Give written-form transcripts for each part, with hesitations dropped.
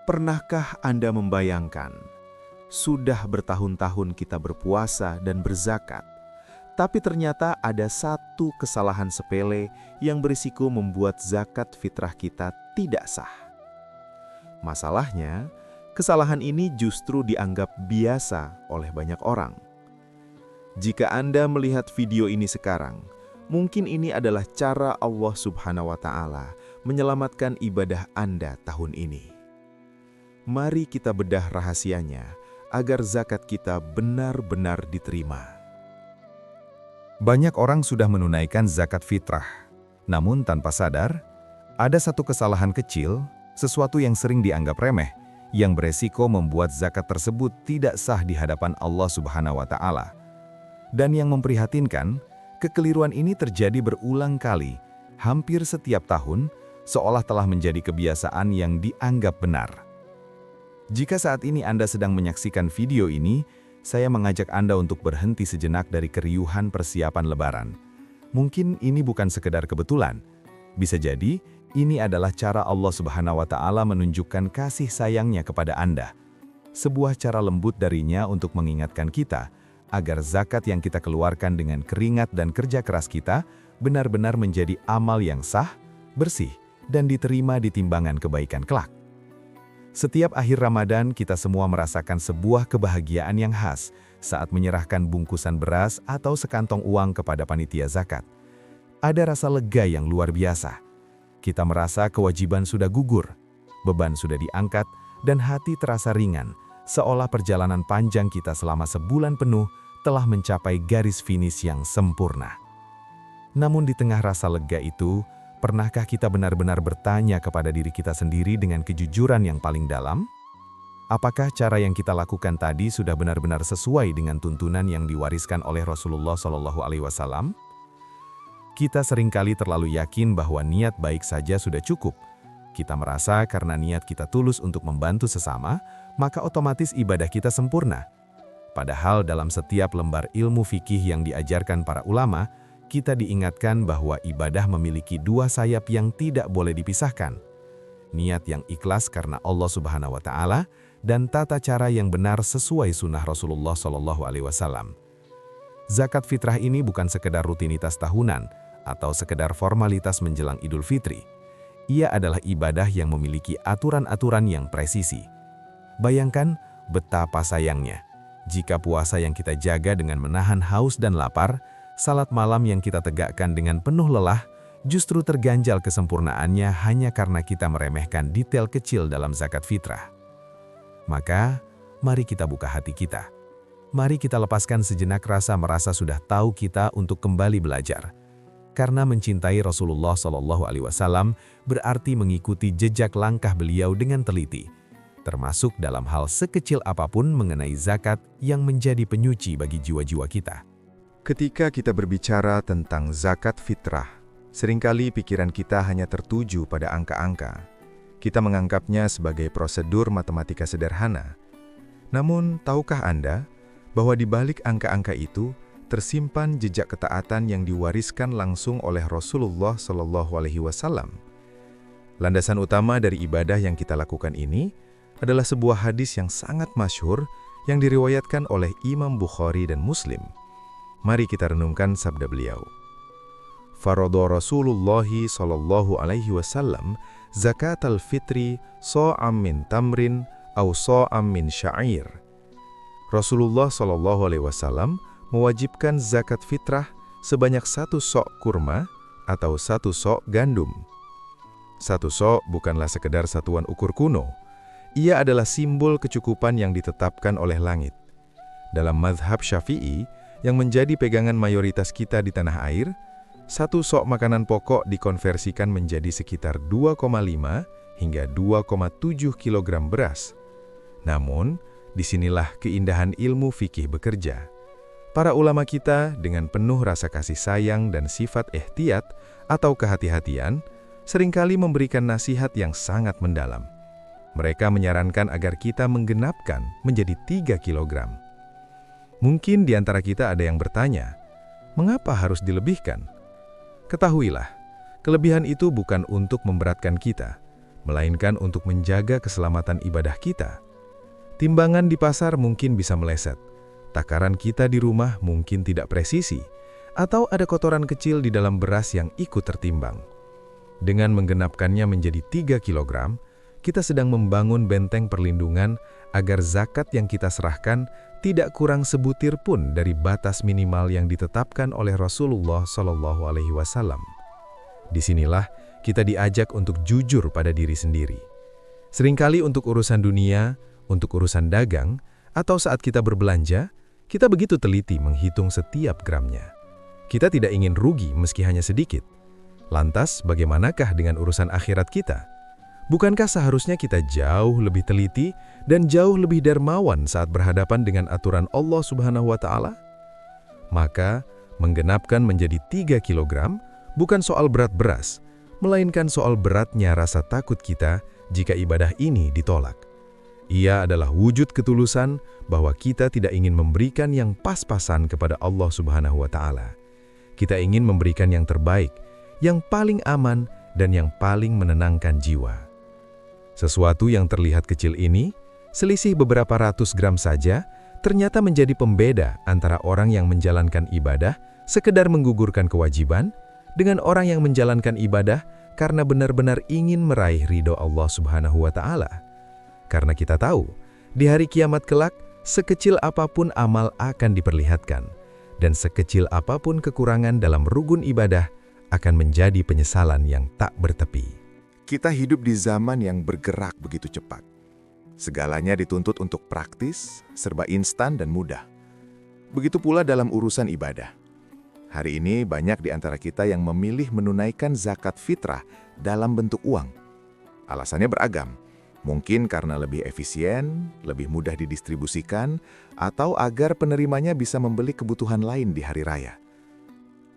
Pernahkah Anda membayangkan, sudah bertahun-tahun kita berpuasa dan berzakat, tapi ternyata ada satu kesalahan sepele yang berisiko membuat zakat fitrah kita tidak sah. Masalahnya, kesalahan ini justru dianggap biasa oleh banyak orang. Jika Anda melihat video ini sekarang, mungkin ini adalah cara Allah Subhanahu wa Ta'ala menyelamatkan ibadah Anda tahun ini. Mari kita bedah rahasianya agar zakat kita benar-benar diterima. Banyak orang sudah menunaikan zakat fitrah, namun tanpa sadar, ada satu kesalahan kecil, sesuatu yang sering dianggap remeh, yang beresiko membuat zakat tersebut tidak sah di hadapan Allah Subhanahu wa Ta'ala. Dan yang memprihatinkan, kekeliruan ini terjadi berulang kali, hampir setiap tahun, seolah telah menjadi kebiasaan yang dianggap benar. Jika saat ini Anda sedang menyaksikan video ini, saya mengajak Anda untuk berhenti sejenak dari keriuhan persiapan Lebaran. Mungkin ini bukan sekedar kebetulan. Bisa jadi, ini adalah cara Allah Subhanahu wa Ta'ala menunjukkan kasih sayangnya kepada Anda. Sebuah cara lembut darinya untuk mengingatkan kita, agar zakat yang kita keluarkan dengan keringat dan kerja keras kita, benar-benar menjadi amal yang sah, bersih, dan diterima di timbangan kebaikan kelak. Setiap akhir Ramadan, kita semua merasakan sebuah kebahagiaan yang khas saat menyerahkan bungkusan beras atau sekantong uang kepada panitia zakat. Ada rasa lega yang luar biasa. Kita merasa kewajiban sudah gugur, beban sudah diangkat, dan hati terasa ringan, seolah perjalanan panjang kita selama sebulan penuh telah mencapai garis finish yang sempurna. Namun di tengah rasa lega itu, pernahkah kita benar-benar bertanya kepada diri kita sendiri dengan kejujuran yang paling dalam? Apakah cara yang kita lakukan tadi sudah benar-benar sesuai dengan tuntunan yang diwariskan oleh Rasulullah SAW? Kita seringkali terlalu yakin bahwa niat baik saja sudah cukup. Kita merasa karena niat kita tulus untuk membantu sesama, maka otomatis ibadah kita sempurna. Padahal dalam setiap lembar ilmu fikih yang diajarkan para ulama, kita diingatkan bahwa ibadah memiliki dua sayap yang tidak boleh dipisahkan. Niat yang ikhlas karena Allah Subhanahu wa Ta'ala dan tata cara yang benar sesuai sunnah Rasulullah SAW. Zakat fitrah ini bukan sekedar rutinitas tahunan atau sekedar formalitas menjelang Idul Fitri. Ia adalah ibadah yang memiliki aturan-aturan yang presisi. Bayangkan betapa sayangnya jika puasa yang kita jaga dengan menahan haus dan lapar, salat malam yang kita tegakkan dengan penuh lelah, justru terganjal kesempurnaannya hanya karena kita meremehkan detail kecil dalam zakat fitrah. Maka, mari kita buka hati kita. Mari kita lepaskan sejenak rasa merasa sudah tahu kita untuk kembali belajar. Karena mencintai Rasulullah SAW berarti mengikuti jejak langkah beliau dengan teliti, termasuk dalam hal sekecil apapun mengenai zakat yang menjadi penyuci bagi jiwa-jiwa kita. Ketika kita berbicara tentang zakat fitrah, seringkali pikiran kita hanya tertuju pada angka-angka. Kita menganggapnya sebagai prosedur matematika sederhana. Namun, tahukah Anda bahwa di balik angka-angka itu tersimpan jejak ketaatan yang diwariskan langsung oleh Rasulullah SAW? Landasan utama dari ibadah yang kita lakukan ini adalah sebuah hadis yang sangat masyhur yang diriwayatkan oleh Imam Bukhari dan Muslim. Mari kita renungkan sabda beliau. Faradha Rasulullah sallallahu alaihi wasallam zakatal fitri sa'am min tamrin aw sa'am min sya'ir. Rasulullah sallallahu alaihi wasallam mewajibkan zakat fitrah sebanyak 1 sok kurma atau 1 sok gandum. 1 sok bukanlah sekedar satuan ukur kuno. Ia adalah simbol kecukupan yang ditetapkan oleh langit. Dalam mazhab Syafi'i, yang menjadi pegangan mayoritas kita di tanah air, 1 sok makanan pokok dikonversikan menjadi sekitar 2,5 hingga 2,7 kg beras. Namun, disinilah keindahan ilmu fikih bekerja. Para ulama kita dengan penuh rasa kasih sayang dan sifat ihtiyat atau kehati-hatian, seringkali memberikan nasihat yang sangat mendalam. Mereka menyarankan agar kita menggenapkan menjadi 3 kilogram. Mungkin di antara kita ada yang bertanya, mengapa harus dilebihkan? Ketahuilah, kelebihan itu bukan untuk memberatkan kita, melainkan untuk menjaga keselamatan ibadah kita. Timbangan di pasar mungkin bisa meleset, takaran kita di rumah mungkin tidak presisi, atau ada kotoran kecil di dalam beras yang ikut tertimbang. Dengan menggenapkannya menjadi 3 kg, kita sedang membangun benteng perlindungan agar zakat yang kita serahkan tidak kurang sebutir pun dari batas minimal yang ditetapkan oleh Rasulullah SAW. Disinilah kita diajak untuk jujur pada diri sendiri. Seringkali untuk urusan dunia, untuk urusan dagang, atau saat kita berbelanja, kita begitu teliti menghitung setiap gramnya. Kita tidak ingin rugi meski hanya sedikit. Lantas, bagaimanakah dengan urusan akhirat kita? Bukankah seharusnya kita jauh lebih teliti dan jauh lebih dermawan saat berhadapan dengan aturan Allah Subhanahu wa Ta'ala? Maka, menggenapkan menjadi 3 kg bukan soal berat beras, melainkan soal beratnya rasa takut kita jika ibadah ini ditolak. Ia adalah wujud ketulusan bahwa kita tidak ingin memberikan yang pas-pasan kepada Allah Subhanahu wa Ta'ala. Kita ingin memberikan yang terbaik, yang paling aman, dan yang paling menenangkan jiwa. Sesuatu yang terlihat kecil ini, selisih beberapa ratus gram saja, ternyata menjadi pembeda antara orang yang menjalankan ibadah sekedar menggugurkan kewajiban, dengan orang yang menjalankan ibadah karena benar-benar ingin meraih ridho Allah Subhanahu wa Ta'ala. Karena kita tahu, di hari kiamat kelak, sekecil apapun amal akan diperlihatkan, dan sekecil apapun kekurangan dalam rukun ibadah akan menjadi penyesalan yang tak bertepi. Kita hidup di zaman yang bergerak begitu cepat. Segalanya dituntut untuk praktis, serba instan dan mudah. Begitu pula dalam urusan ibadah. Hari ini banyak di antara kita yang memilih menunaikan zakat fitrah dalam bentuk uang. Alasannya beragam. Mungkin karena lebih efisien, lebih mudah didistribusikan, atau agar penerimanya bisa membeli kebutuhan lain di hari raya.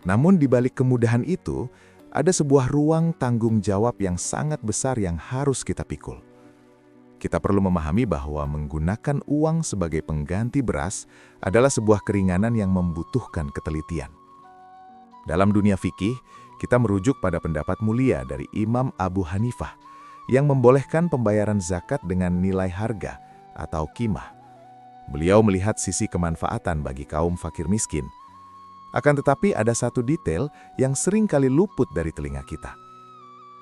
Namun di balik kemudahan itu, ada sebuah ruang tanggung jawab yang sangat besar yang harus kita pikul. Kita perlu memahami bahwa menggunakan uang sebagai pengganti beras adalah sebuah keringanan yang membutuhkan ketelitian. Dalam dunia fikih, kita merujuk pada pendapat mulia dari Imam Abu Hanifah yang membolehkan pembayaran zakat dengan nilai harga atau qimah. Beliau melihat sisi kemanfaatan bagi kaum fakir miskin. Akan tetapi ada satu detail yang sering kali luput dari telinga kita.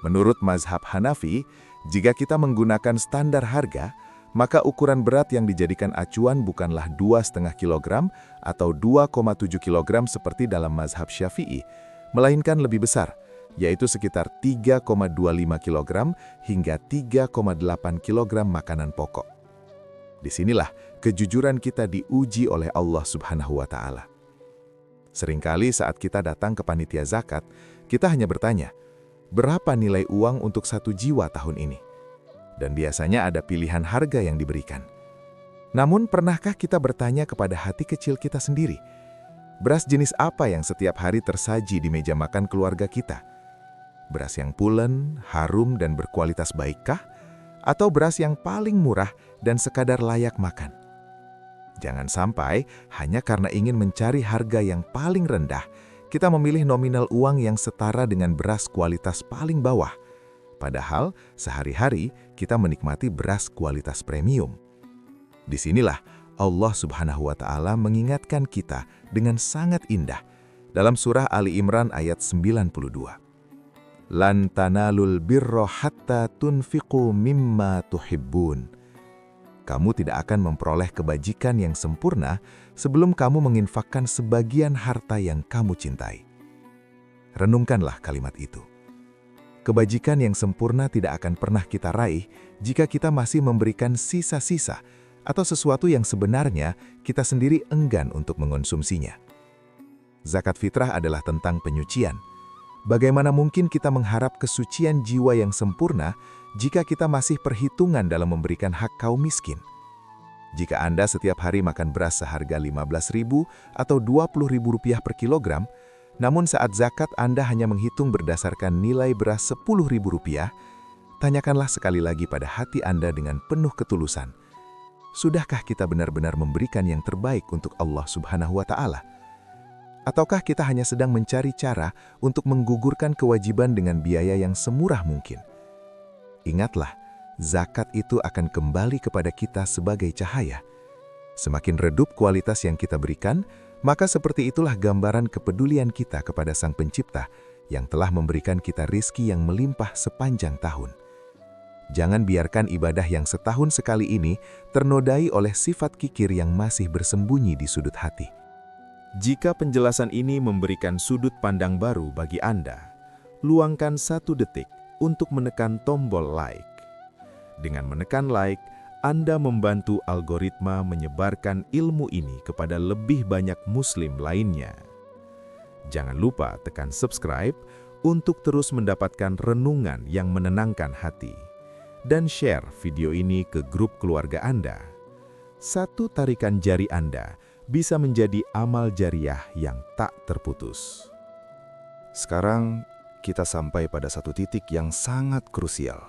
Menurut mazhab Hanafi, jika kita menggunakan standar harga, maka ukuran berat yang dijadikan acuan bukanlah 2,5 kg atau 2,7 kg seperti dalam mazhab Syafi'i, melainkan lebih besar, yaitu sekitar 3,25 kg hingga 3,8 kg makanan pokok. Disinilah kejujuran kita diuji oleh Allah Subhanahu wa Ta'ala. Seringkali saat kita datang ke panitia zakat, kita hanya bertanya, berapa nilai uang untuk 1 jiwa tahun ini? Dan biasanya ada pilihan harga yang diberikan. Namun pernahkah kita bertanya kepada hati kecil kita sendiri, beras jenis apa yang setiap hari tersaji di meja makan keluarga kita? Beras yang pulen, harum, dan berkualitas baikkah? Atau beras yang paling murah dan sekadar layak makan? Jangan sampai hanya karena ingin mencari harga yang paling rendah, kita memilih nominal uang yang setara dengan beras kualitas paling bawah. Padahal sehari-hari kita menikmati beras kualitas premium. Disinilah Allah Subhanahu wa Ta'ala mengingatkan kita dengan sangat indah dalam surah Ali Imran ayat 92. Lan tanalul birra hatta tunfiqu mimma tuhibbun. Kamu tidak akan memperoleh kebajikan yang sempurna sebelum kamu menginfakkan sebagian harta yang kamu cintai. Renungkanlah kalimat itu. Kebajikan yang sempurna tidak akan pernah kita raih jika kita masih memberikan sisa-sisa atau sesuatu yang sebenarnya kita sendiri enggan untuk mengonsumsinya. Zakat fitrah adalah tentang penyucian. Bagaimana mungkin kita mengharap kesucian jiwa yang sempurna jika kita masih perhitungan dalam memberikan hak kaum miskin? Jika Anda setiap hari makan beras seharga Rp15.000 atau Rp20.000 per kilogram, namun saat zakat Anda hanya menghitung berdasarkan nilai beras Rp10.000, tanyakanlah sekali lagi pada hati Anda dengan penuh ketulusan. Sudahkah kita benar-benar memberikan yang terbaik untuk Allah Subhanahu wa Ta'ala? Ataukah kita hanya sedang mencari cara untuk menggugurkan kewajiban dengan biaya yang semurah mungkin? Ingatlah, zakat itu akan kembali kepada kita sebagai cahaya. Semakin redup kualitas yang kita berikan, maka seperti itulah gambaran kepedulian kita kepada Sang Pencipta yang telah memberikan kita rizki yang melimpah sepanjang tahun. Jangan biarkan ibadah yang setahun sekali ini ternodai oleh sifat kikir yang masih bersembunyi di sudut hati. Jika penjelasan ini memberikan sudut pandang baru bagi Anda, luangkan 1 detik untuk menekan tombol like. Dengan menekan like, Anda membantu algoritma menyebarkan ilmu ini kepada lebih banyak Muslim lainnya. Jangan lupa tekan subscribe untuk terus mendapatkan renungan yang menenangkan hati. Dan share video ini ke grup keluarga Anda. 1 tarikan jari Anda bisa menjadi amal jariah yang tak terputus. Sekarang, kita sampai pada satu titik yang sangat krusial.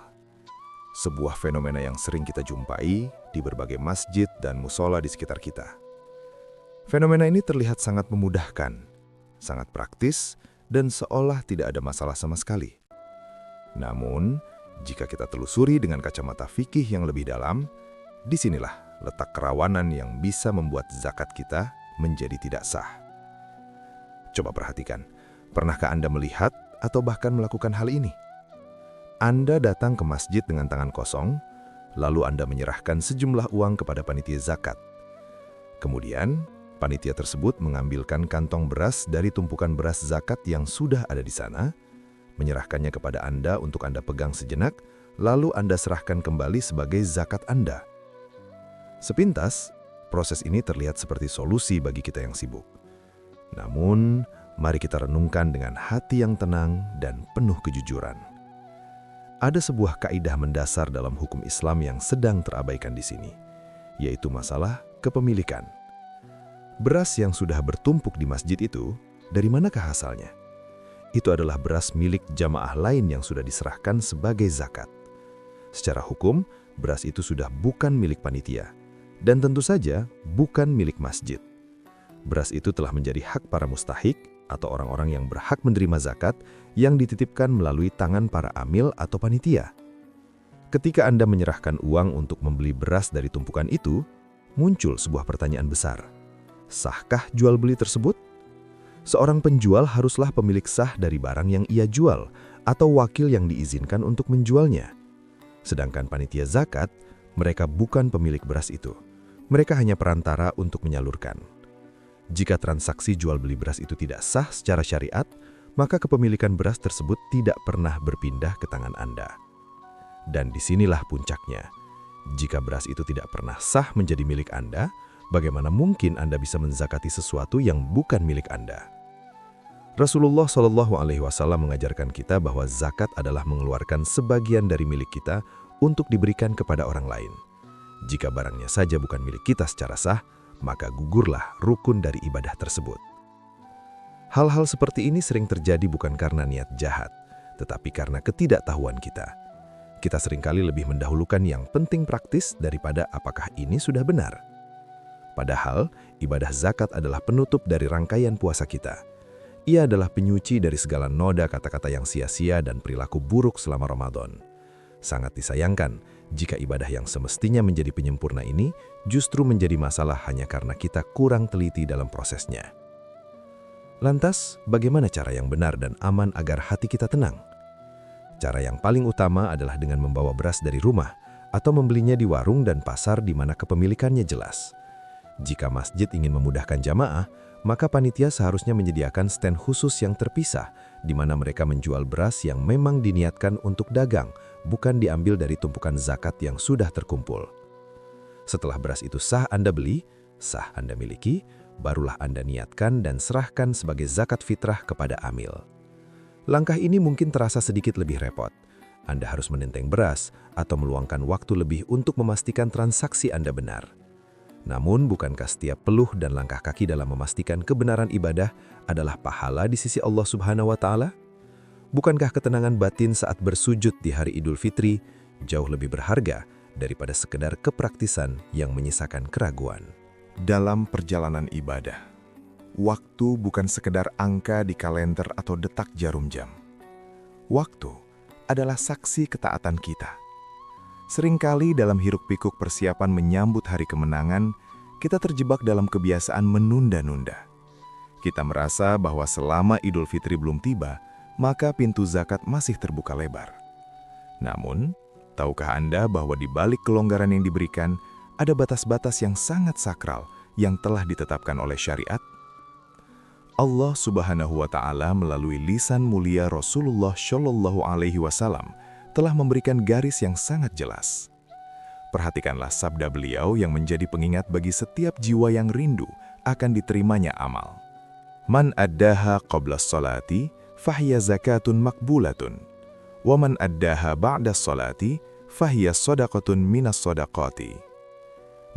Sebuah fenomena yang sering kita jumpai di berbagai masjid dan musola di sekitar kita. Fenomena ini terlihat sangat memudahkan, sangat praktis, dan seolah tidak ada masalah sama sekali. Namun, jika kita telusuri dengan kacamata fikih yang lebih dalam, disinilah letak kerawanan yang bisa membuat zakat kita menjadi tidak sah. Coba perhatikan, pernahkah Anda melihat atau bahkan melakukan hal ini? Anda datang ke masjid dengan tangan kosong, lalu Anda menyerahkan sejumlah uang kepada panitia zakat. Kemudian, panitia tersebut mengambilkan kantong beras dari tumpukan beras zakat yang sudah ada di sana, menyerahkannya kepada Anda untuk Anda pegang sejenak, lalu Anda serahkan kembali sebagai zakat Anda. Sepintas, proses ini terlihat seperti solusi bagi kita yang sibuk. Namun, mari kita renungkan dengan hati yang tenang dan penuh kejujuran. Ada sebuah kaidah mendasar dalam hukum Islam yang sedang terabaikan di sini, yaitu masalah kepemilikan. Beras yang sudah bertumpuk di masjid itu, dari manakah asalnya? Itu adalah beras milik jamaah lain yang sudah diserahkan sebagai zakat. Secara hukum, beras itu sudah bukan milik panitia, dan tentu saja bukan milik masjid. Beras itu telah menjadi hak para mustahik atau orang-orang yang berhak menerima zakat yang dititipkan melalui tangan para amil atau panitia. Ketika Anda menyerahkan uang untuk membeli beras dari tumpukan itu, muncul sebuah pertanyaan besar. Sahkah jual beli tersebut? Seorang penjual haruslah pemilik sah dari barang yang ia jual atau wakil yang diizinkan untuk menjualnya. Sedangkan panitia zakat, mereka bukan pemilik beras itu. Mereka hanya perantara untuk menyalurkan. Jika transaksi jual beli beras itu tidak sah secara syariat, maka kepemilikan beras tersebut tidak pernah berpindah ke tangan Anda. Dan disinilah puncaknya. Jika beras itu tidak pernah sah menjadi milik Anda, bagaimana mungkin Anda bisa menzakati sesuatu yang bukan milik Anda? Rasulullah SAW mengajarkan kita bahwa zakat adalah mengeluarkan sebagian dari milik kita untuk diberikan kepada orang lain. Jika barangnya saja bukan milik kita secara sah, maka gugurlah rukun dari ibadah tersebut. Hal-hal seperti ini sering terjadi bukan karena niat jahat, tetapi karena ketidaktahuan kita. Kita seringkali lebih mendahulukan yang penting praktis daripada apakah ini sudah benar. Padahal, ibadah zakat adalah penutup dari rangkaian puasa kita. Ia adalah penyuci dari segala noda kata-kata yang sia-sia dan perilaku buruk selama Ramadan. Sangat disayangkan jika ibadah yang semestinya menjadi penyempurna ini justru menjadi masalah hanya karena kita kurang teliti dalam prosesnya. Lantas, bagaimana cara yang benar dan aman agar hati kita tenang? Cara yang paling utama adalah dengan membawa beras dari rumah atau membelinya di warung dan pasar di mana kepemilikannya jelas. Jika masjid ingin memudahkan jamaah, maka panitia seharusnya menyediakan stand khusus yang terpisah di mana mereka menjual beras yang memang diniatkan untuk dagang, bukan diambil dari tumpukan zakat yang sudah terkumpul. Setelah beras itu sah Anda beli, sah Anda miliki, barulah Anda niatkan dan serahkan sebagai zakat fitrah kepada amil. Langkah ini mungkin terasa sedikit lebih repot. Anda harus menenteng beras atau meluangkan waktu lebih untuk memastikan transaksi Anda benar. Namun, bukankah setiap peluh dan langkah kaki dalam memastikan kebenaran ibadah adalah pahala di sisi Allah Subhanahu wa Ta'ala? Bukankah ketenangan batin saat bersujud di hari Idul Fitri jauh lebih berharga daripada sekedar kepraktisan yang menyisakan keraguan? Dalam perjalanan ibadah, waktu bukan sekedar angka di kalender atau detak jarum jam. Waktu adalah saksi ketaatan kita. Seringkali dalam hiruk-pikuk persiapan menyambut hari kemenangan, kita terjebak dalam kebiasaan menunda-nunda. Kita merasa bahwa selama Idul Fitri belum tiba, maka pintu zakat masih terbuka lebar. Namun, tahukah Anda bahwa di balik kelonggaran yang diberikan, ada batas-batas yang sangat sakral yang telah ditetapkan oleh syariat? Allah Subhanahu wa Ta'ala melalui lisan mulia Rasulullah Shallallahu Alaihi Wasallam telah memberikan garis yang sangat jelas. Perhatikanlah sabda beliau yang menjadi pengingat bagi setiap jiwa yang rindu akan diterimanya amal. Man addaha qabla sholati fahiya zakatun makbulatun, wa man addaha ba'da sholati fahiya shadaqatun minas shadaqati.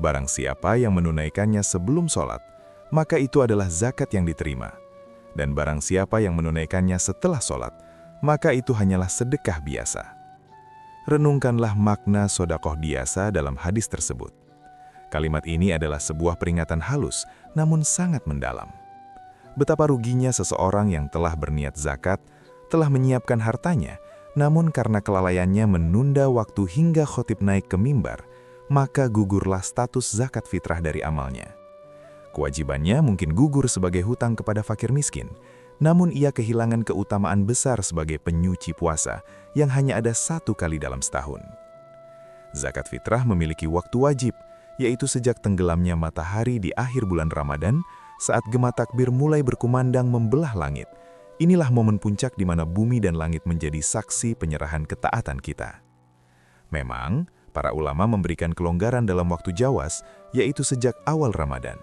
Barang siapa yang menunaikannya sebelum sholat, maka itu adalah zakat yang diterima. Dan barang siapa yang menunaikannya setelah sholat, maka itu hanyalah sedekah biasa. Renungkanlah makna sedekah biasa dalam hadis tersebut. Kalimat ini adalah sebuah peringatan halus, namun sangat mendalam. Betapa ruginya seseorang yang telah berniat zakat, telah menyiapkan hartanya, namun karena kelalaiannya menunda waktu hingga khotib naik ke mimbar, maka gugurlah status zakat fitrah dari amalnya. Kewajibannya mungkin gugur sebagai hutang kepada fakir miskin, namun ia kehilangan keutamaan besar sebagai penyuci puasa yang hanya ada 1 kali dalam setahun. Zakat fitrah memiliki waktu wajib, yaitu sejak tenggelamnya matahari di akhir bulan Ramadan, saat gema takbir mulai berkumandang membelah langit. Inilah momen puncak di mana bumi dan langit menjadi saksi penyerahan ketaatan kita. Memang, para ulama memberikan kelonggaran dalam waktu jawas, yaitu sejak awal Ramadan.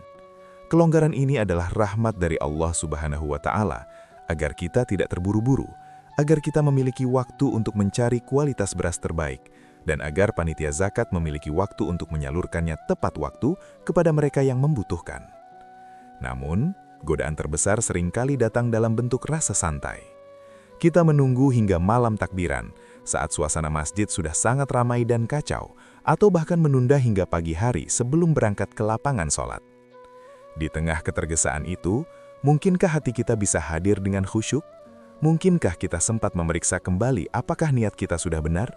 Kelonggaran ini adalah rahmat dari Allah Subhanahu wa Ta'ala, agar kita tidak terburu-buru, agar kita memiliki waktu untuk mencari kualitas beras terbaik, dan agar panitia zakat memiliki waktu untuk menyalurkannya tepat waktu kepada mereka yang membutuhkan. Namun, godaan terbesar seringkali datang dalam bentuk rasa santai. Kita menunggu hingga malam takbiran, saat suasana masjid sudah sangat ramai dan kacau, atau bahkan menunda hingga pagi hari sebelum berangkat ke lapangan sholat. Di tengah ketergesaan itu, mungkinkah hati kita bisa hadir dengan khusyuk? Mungkinkah kita sempat memeriksa kembali apakah niat kita sudah benar?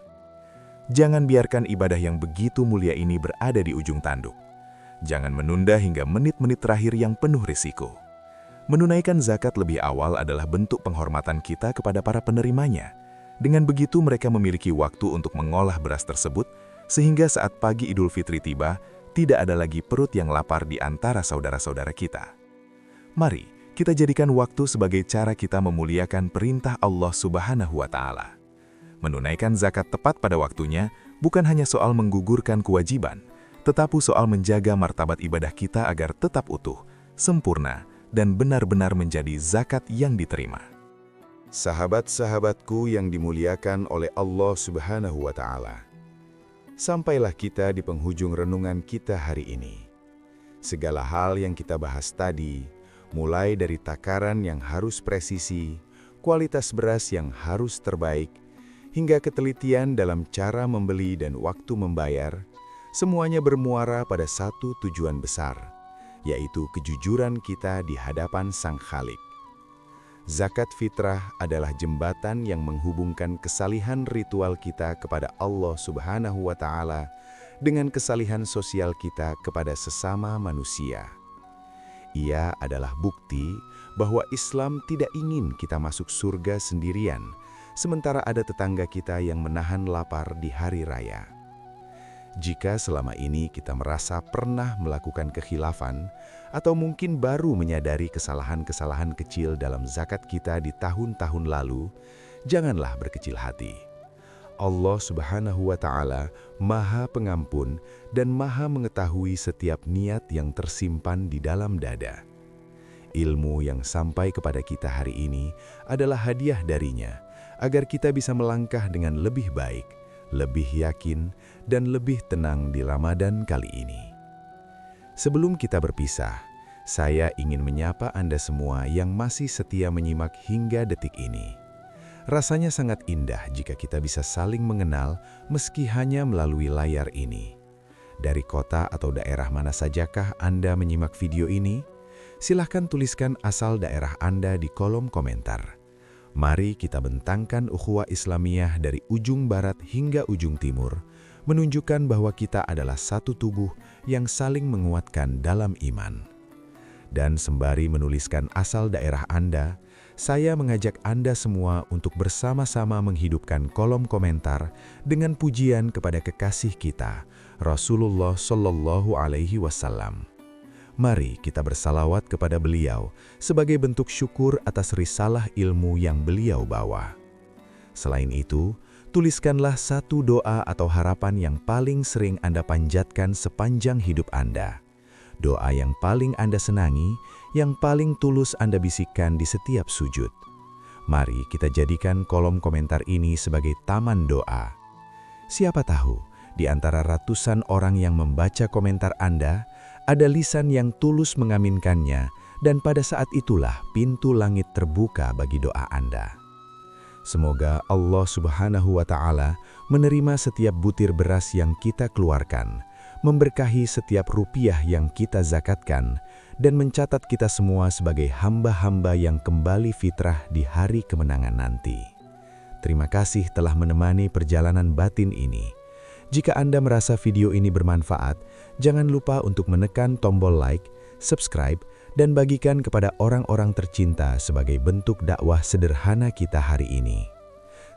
Jangan biarkan ibadah yang begitu mulia ini berada di ujung tanduk. Jangan menunda hingga menit-menit terakhir yang penuh risiko. Menunaikan zakat lebih awal adalah bentuk penghormatan kita kepada para penerimanya. Dengan begitu mereka memiliki waktu untuk mengolah beras tersebut, sehingga saat pagi Idul Fitri tiba, tidak ada lagi perut yang lapar di antara saudara-saudara kita. Mari, kita jadikan waktu sebagai cara kita memuliakan perintah Allah Subhanahu wa Ta'ala. Menunaikan zakat tepat pada waktunya bukan hanya soal menggugurkan kewajiban, tetapi soal menjaga martabat ibadah kita agar tetap utuh, sempurna, dan benar-benar menjadi zakat yang diterima. Sahabat-sahabatku yang dimuliakan oleh Allah Subhanahu wa Ta'ala, sampailah kita di penghujung renungan kita hari ini. Segala hal yang kita bahas tadi, mulai dari takaran yang harus presisi, kualitas beras yang harus terbaik, hingga ketelitian dalam cara membeli dan waktu membayar, semuanya bermuara pada satu tujuan besar, yaitu kejujuran kita di hadapan Sang Khalik. Zakat fitrah adalah jembatan yang menghubungkan kesalihan ritual kita kepada Allah Subhanahu wa Ta'ala dengan kesalihan sosial kita kepada sesama manusia. Ia adalah bukti bahwa Islam tidak ingin kita masuk surga sendirian, sementara ada tetangga kita yang menahan lapar di hari raya. Jika selama ini kita merasa pernah melakukan kekhilafan, atau mungkin baru menyadari kesalahan-kesalahan kecil dalam zakat kita di tahun-tahun lalu, janganlah berkecil hati. Allah Subhanahu wa Ta'ala Maha Pengampun dan Maha mengetahui setiap niat yang tersimpan di dalam dada. Ilmu yang sampai kepada kita hari ini adalah hadiah darinya, agar kita bisa melangkah dengan lebih baik, lebih yakin, dan lebih tenang di Ramadan kali ini. Sebelum kita berpisah, saya ingin menyapa Anda semua yang masih setia menyimak hingga detik ini. Rasanya sangat indah jika kita bisa saling mengenal meski hanya melalui layar ini. Dari kota atau daerah mana sajakah Anda menyimak video ini? Silahkan tuliskan asal daerah Anda di kolom komentar. Mari kita bentangkan ukhuwah Islamiyah dari ujung barat hingga ujung timur, menunjukkan bahwa kita adalah satu tubuh yang saling menguatkan dalam iman. Dan sembari menuliskan asal daerah Anda, saya mengajak Anda semua untuk bersama-sama menghidupkan kolom komentar dengan pujian kepada kekasih kita, Rasulullah Shallallahu Alaihi Wasallam. Mari kita bersalawat kepada beliau sebagai bentuk syukur atas risalah ilmu yang beliau bawa. Selain itu, tuliskanlah satu doa atau harapan yang paling sering Anda panjatkan sepanjang hidup Anda. Doa yang paling Anda senangi, yang paling tulus Anda bisikkan di setiap sujud. Mari kita jadikan kolom komentar ini sebagai taman doa. Siapa tahu, di antara ratusan orang yang membaca komentar Anda, ada lisan yang tulus mengaminkannya, dan pada saat itulah pintu langit terbuka bagi doa Anda. Semoga Allah Subhanahu wa Ta'ala menerima setiap butir beras yang kita keluarkan, memberkahi setiap rupiah yang kita zakatkan, dan mencatat kita semua sebagai hamba-hamba yang kembali fitrah di hari kemenangan nanti. Terima kasih telah menemani perjalanan batin ini. Jika Anda merasa video ini bermanfaat, jangan lupa untuk menekan tombol like, subscribe, dan bagikan kepada orang-orang tercinta sebagai bentuk dakwah sederhana kita hari ini.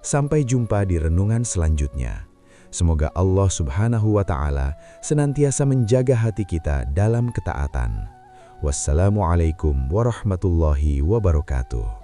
Sampai jumpa di renungan selanjutnya. Semoga Allah Subhanahu wa Ta'ala senantiasa menjaga hati kita dalam ketaatan. Wassalamualaikum warahmatullahi wabarakatuh.